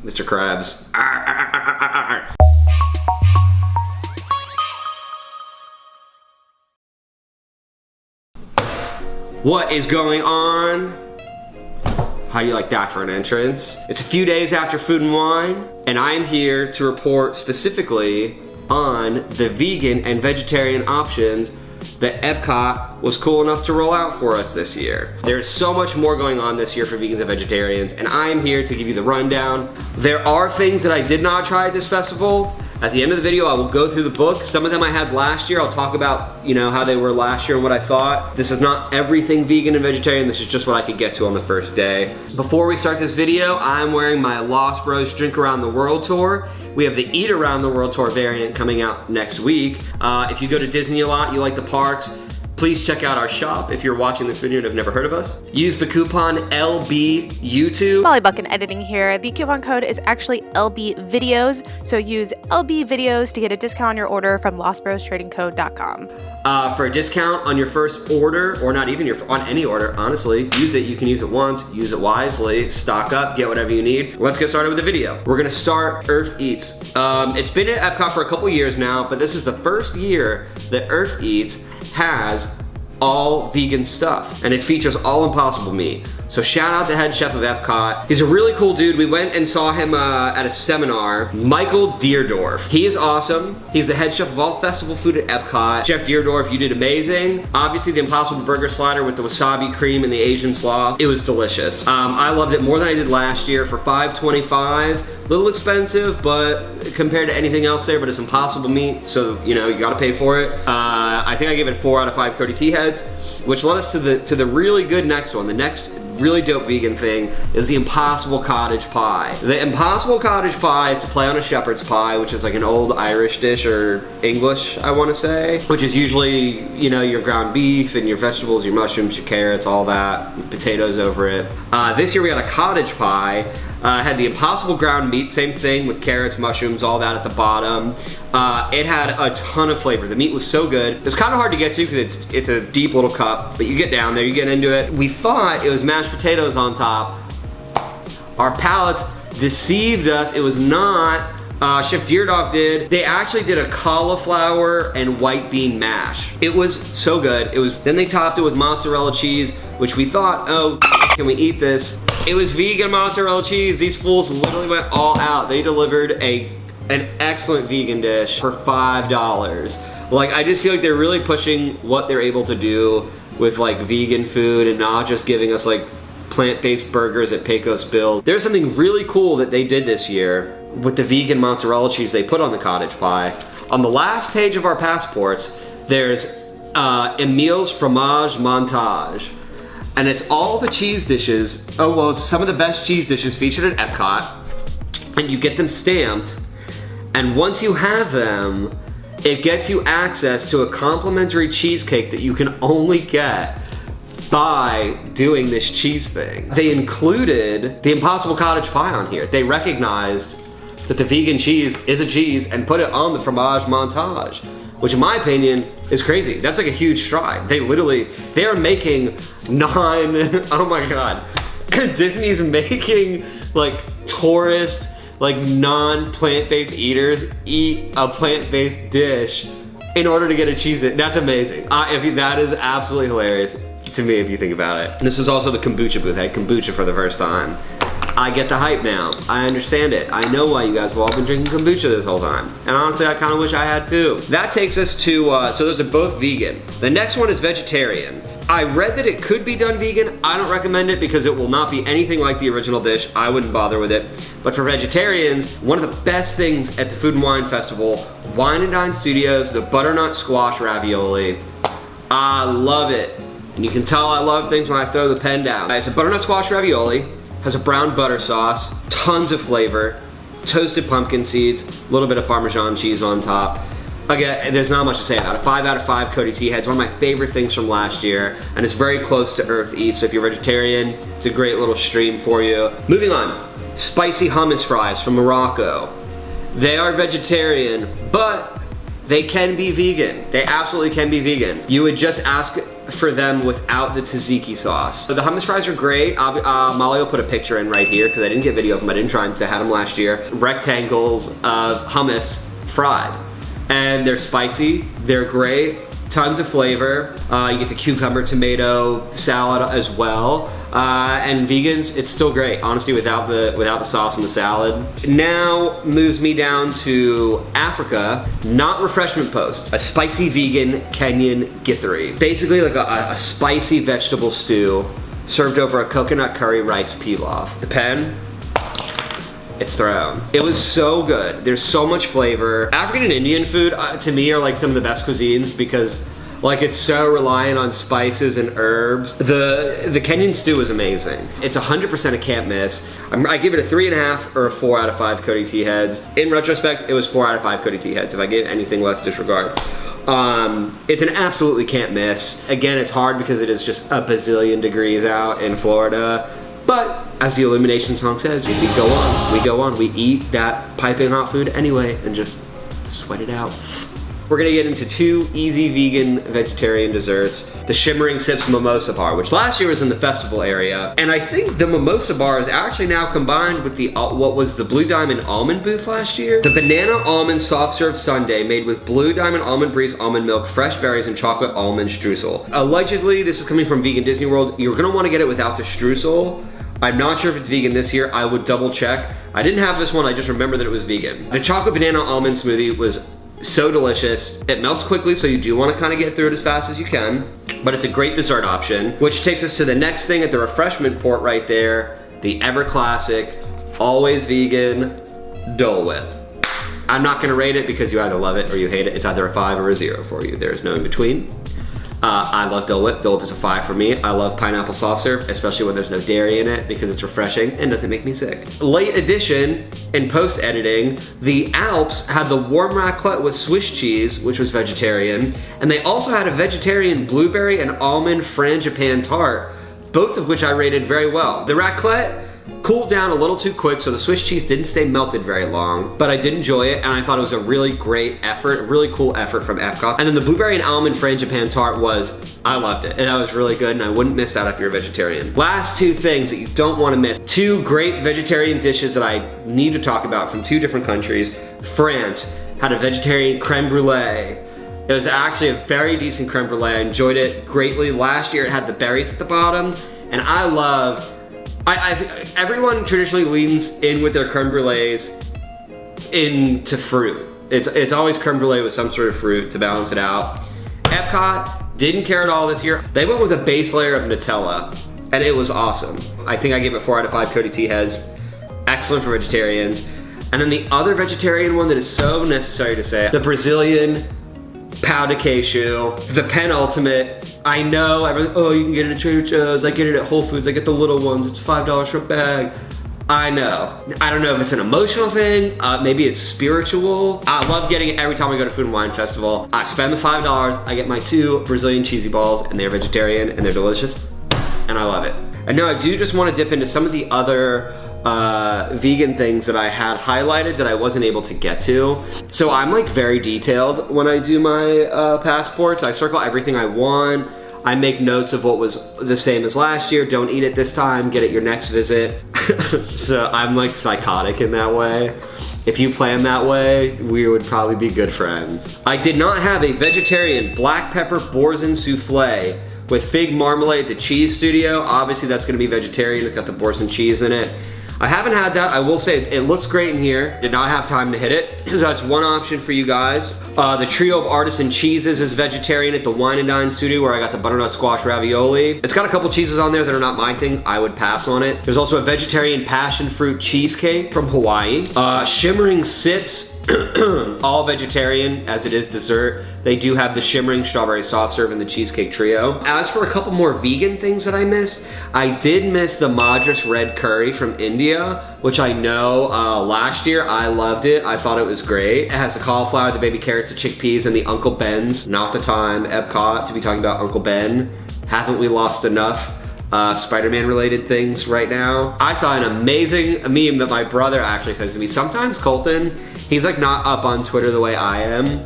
Mr. Krabs. What is going on? How do you like that for an entrance? It's a few days after Food and Wine, and I'm here to report specifically on the vegan and vegetarian options that Epcot was cool enough to roll out for us this year. There's so much more going on this year for vegans and vegetarians, and I am here to give you the rundown. There are things that I did not try at this festival. At the end of the video, I will go through the book. Some of them I had last year. I'll talk about, how they were last year and what I thought. This is not everything vegan and vegetarian. This is just what I could get to on the first day. Before we start this video, I'm wearing my Lost Bros Drink Around the World tour. We have the Eat Around the World tour variant coming out next week. If you go to Disney a lot, you like the parks, please check out our shop if you're watching this video and have never heard of us. Use the coupon LBYouTube. Molly Buckin editing here. The coupon code is actually LB Videos, so use LB Videos to get a discount on your order from lostbrostradingcode.com. For a discount on your first order, or not even on any order, honestly, use it. You can use it once, use it wisely, stock up, get whatever you need. Let's get started with the video. We're gonna start Earth Eats. It's been at Epcot for a couple years now, but this is the first year that Earth Eats has all vegan stuff, and it features all Impossible meat. So shout out the head chef of Epcot. He's a really cool dude. We went and saw him at a seminar. Michael Deerdorf. He is awesome. He's the head chef of all festival food at Epcot. Chef Deerdorf, you did amazing. Obviously the Impossible Burger Slider with the wasabi cream and the Asian slaw, it was delicious. I loved it more than I did last year for $5.25. A little expensive, but compared to anything else there, but it's Impossible meat, so you gotta pay for it. I think I gave it 4 out of 5 Cody T heads, which led us to the really good next one. The next really dope vegan thing is the Impossible Cottage Pie. The Impossible Cottage Pie, it's a play on a shepherd's pie, which is like an old Irish dish, or English, I wanna say, which is usually, your ground beef and your vegetables, your mushrooms, your carrots, all that, with potatoes over it. This year we got a cottage pie. Had the Impossible ground meat, same thing with carrots, mushrooms, all that at the bottom. It had a ton of flavor. The meat was so good. It's kind of hard to get to because it's a deep little cup, but you get down there, you get into it. We thought it was mashed potatoes on top. Our palates deceived us. It was not. Chef Deerdorf did. They actually did a cauliflower and white bean mash. It was so good. Then they topped it with mozzarella cheese, which we thought, oh, can we eat this? It was vegan mozzarella cheese. These fools literally went all out. They delivered an excellent vegan dish for $5. Like, I just feel like they're really pushing what they're able to do with like vegan food and not just giving us like plant-based burgers at Pecos Bill's. There's something really cool that they did this year with the vegan mozzarella cheese they put on the cottage pie. On the last page of our passports, there's Emil's Fromage Montage. And it's all the cheese dishes. Oh, well, it's some of the best cheese dishes featured at Epcot. And you get them stamped. And once you have them, it gets you access to a complimentary cheesecake that you can only get by doing this cheese thing. They included the Impossible Cottage Pie on here. They recognized that the vegan cheese is a cheese and put it on the Fromage Montage, which in my opinion is crazy. That's like a huge stride. They are making oh my God. Disney's making like tourists, like non-plant-based eaters eat a plant-based dish in order to get a cheese. That's amazing. That is absolutely hilarious to me if you think about it. This was also the kombucha booth. I had kombucha for the first time. I get the hype now. I understand it. I know why you guys have all been drinking kombucha this whole time. And honestly, I kind of wish I had too. That takes us to, so those are both vegan. The next one is vegetarian. I read that it could be done vegan. I don't recommend it because it will not be anything like the original dish. I wouldn't bother with it. But for vegetarians, one of the best things at the Food and Wine Festival, Wine and Dine Studios, the butternut squash ravioli. I love it. And you can tell I love things when I throw the pen down. It's a butternut squash ravioli. Has a brown butter sauce, tons of flavor, toasted pumpkin seeds, a little bit of Parmesan cheese on top. Again, there's not much to say about it. 5 out of 5 Cody T heads, one of my favorite things from last year, and it's very close to Earth Eats, so if you're vegetarian, it's a great little stream for you. Moving on, spicy hummus fries from Morocco. They are vegetarian, but they can be vegan. They absolutely can be vegan. You would just ask for them without the tzatziki sauce. The hummus fries are great. Molly will put a picture in right here because I didn't get video of them. I didn't try them because I had them last year. Rectangles of hummus fried. And they're spicy, they're great, tons of flavor. You get the cucumber, tomato, salad as well. And vegans, it's still great, honestly, without the sauce and the salad. Now moves me down to Africa, not refreshment post, a spicy vegan Kenyan githeri. Basically like a spicy vegetable stew served over a coconut curry rice pilaf. The pen, it's thrown. It was so good. There's so much flavor. African and Indian food, to me, are like some of the best cuisines because like it's so reliant on spices and herbs. The Kenyan stew is amazing. It's 100% a can't miss. I give it a 3.5 or a 4 out of 5 Cody T heads. In retrospect, it was 4 out of 5 Cody T heads. If I gave anything less, disregard. It's an absolutely can't miss. Again, it's hard because it is just a bazillion degrees out in Florida. But as the Illumination song says, we go on. We eat that piping hot food anyway and just sweat it out. We're gonna get into 2 easy vegan vegetarian desserts. The Shimmering Sips Mimosa Bar, which last year was in the festival area. And I think the Mimosa Bar is actually now combined with the what was the Blue Diamond Almond booth last year. The Banana Almond Soft Serve Sundae made with Blue Diamond Almond Breeze almond milk, fresh berries, and chocolate almond streusel. Allegedly, this is coming from Vegan Disney World. You're gonna wanna get it without the streusel. I'm not sure if it's vegan this year. I would double check. I didn't have this one, I just remember that it was vegan. The chocolate banana almond smoothie was so delicious. It melts quickly, so you do want to kind of get through it as fast as you can, but it's a great dessert option, which takes us to the next thing at the refreshment port right there, the ever classic, always vegan Dole Whip. I'm not gonna rate it because you either love it or you hate it. It's either a 5 or a 0 for you. There's no in between. I love Dole Whip. Dole Whip is a 5 for me. I love pineapple soft serve, especially when there's no dairy in it because it's refreshing and doesn't make me sick. Late addition in post editing, the Alps had the warm raclette with Swiss cheese, which was vegetarian, and they also had a vegetarian blueberry and almond frangipane tart, both of which I rated very well. The raclette cooled down a little too quick, so the Swiss cheese didn't stay melted very long, but I did enjoy it, and I thought it was a really great effort, a really cool effort from Epcot. And then the blueberry and almond frangipane tart I loved it, and that was really good, and I wouldn't miss out if you're a vegetarian. Last 2 things that you don't want to miss. 2 great vegetarian dishes that I need to talk about from 2 different countries. France had a vegetarian creme brulee. It was actually a very decent creme brulee. I enjoyed it greatly. Last year it had the berries at the bottom, and I love everyone traditionally leans in with their creme brulees into fruit. It's always creme brulee with some sort of fruit to balance it out. Epcot didn't care at all this year. They went with a base layer of Nutella, and it was awesome. I think I gave it 4 out of 5 Cody T heads. Excellent for vegetarians. And then the other vegetarian one that is so necessary to say, the Brazilian pound of cashew, the penultimate. I know, oh, you can get it at Trader Joe's, I get it at Whole Foods, I get the little ones, it's $5 for a bag. I know. I don't know if it's an emotional thing, maybe it's spiritual. I love getting it every time I go to Food and Wine Festival. I spend the $5, I get my 2 Brazilian cheesy balls, and they're vegetarian, and they're delicious, and I love it. And now I do just want to dip into some of the other vegan things that I had highlighted that I wasn't able to get to. So I'm like very detailed when I do my passports. I circle everything I want. I make notes of what was the same as last year. Don't eat it this time, get it your next visit. So I'm like psychotic in that way. If you plan that way, we would probably be good friends. I did not have a vegetarian black pepper boursin souffle with fig marmalade at the Cheese Studio. Obviously that's gonna be vegetarian, it's got the boursin cheese in it. I haven't had that. I will say it looks great in here. Did not have time to hit it. So that's one option for you guys. The trio of artisan cheeses is vegetarian at the Wine and Dine Studio where I got the butternut squash ravioli. It's got a couple cheeses on there that are not my thing. I would pass on it. There's also a vegetarian passion fruit cheesecake from Hawaii. Shimmering Sips, all vegetarian as it is dessert. They do have the Shimmering Strawberry Soft Serve and the Cheesecake Trio. As for a couple more vegan things that I missed, I did miss the Madras Red Curry from India, which I know last year I loved it. I thought it was great. It has the cauliflower, the baby carrots, the chickpeas, and the Uncle Ben's. Not the time, Epcot, to be talking about Uncle Ben. Haven't we lost enough Spider-Man related things right now? I saw an amazing meme that my brother actually says to me. Sometimes Colton, he's like not up on Twitter the way I am,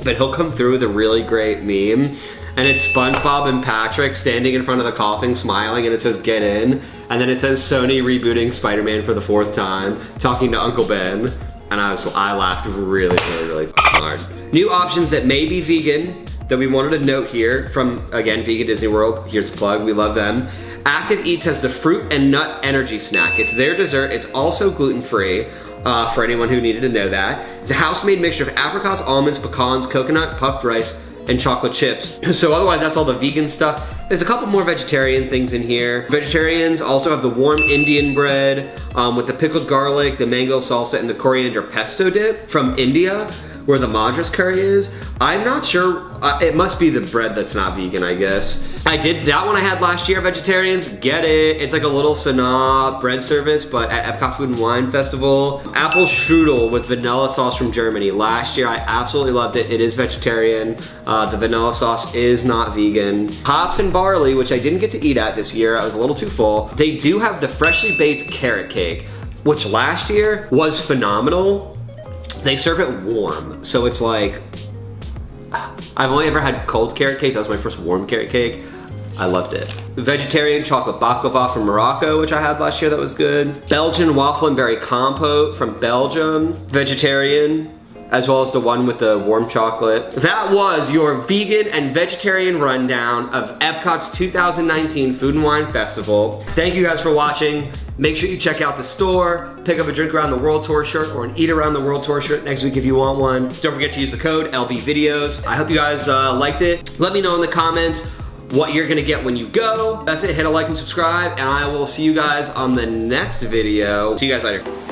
but he'll come through with a really great meme. and it's SpongeBob and Patrick standing in front of the coffin smiling, and it says get in, and then it says Sony rebooting Spider-Man for the 4th time, talking to Uncle Ben, and I laughed really hard. New options that may be vegan that we wanted to note here from, again, Vegan Disney World. Here's a plug, we love them. Active Eats has the fruit and nut energy snack. It's their dessert. It's also gluten-free for anyone who needed to know that. It's a house-made mixture of apricots, almonds, pecans, coconut, puffed rice, and chocolate chips. So otherwise, that's all the vegan stuff. There's a couple more vegetarian things in here. Vegetarians also have the warm Indian bread with the pickled garlic, the mango salsa, and the coriander pesto dip from India, where the Madras curry is. I'm not sure, it must be the bread that's not vegan, I guess. I did, that one I had last year, vegetarians, get it. It's like a little Sanaa bread service, but at Epcot Food and Wine Festival. Apple strudel with vanilla sauce from Germany. Last year, I absolutely loved it. It is vegetarian. The vanilla sauce is not vegan. Hops and barley, which I didn't get to eat at this year. I was a little too full. They do have the freshly baked carrot cake, which last year was phenomenal. They serve it warm, so it's like, I've only ever had cold carrot cake. That was my first warm carrot cake. I loved it. Vegetarian chocolate baklava from Morocco, which I had last year, that was good. Belgian waffle and berry compote from Belgium. Vegetarian, as well as the one with the warm chocolate. That was your vegan and vegetarian rundown of Epcot's 2019 Food and Wine Festival. Thank you guys for watching. Make sure you check out the store, pick up a Drink Around the World Tour shirt or an Eat Around the World Tour shirt next week if you want one. Don't forget to use the code LBVideos. I hope you guys liked it. Let me know in the comments what you're gonna get when you go. That's it, hit a like and subscribe, and I will see you guys on the next video. See you guys later.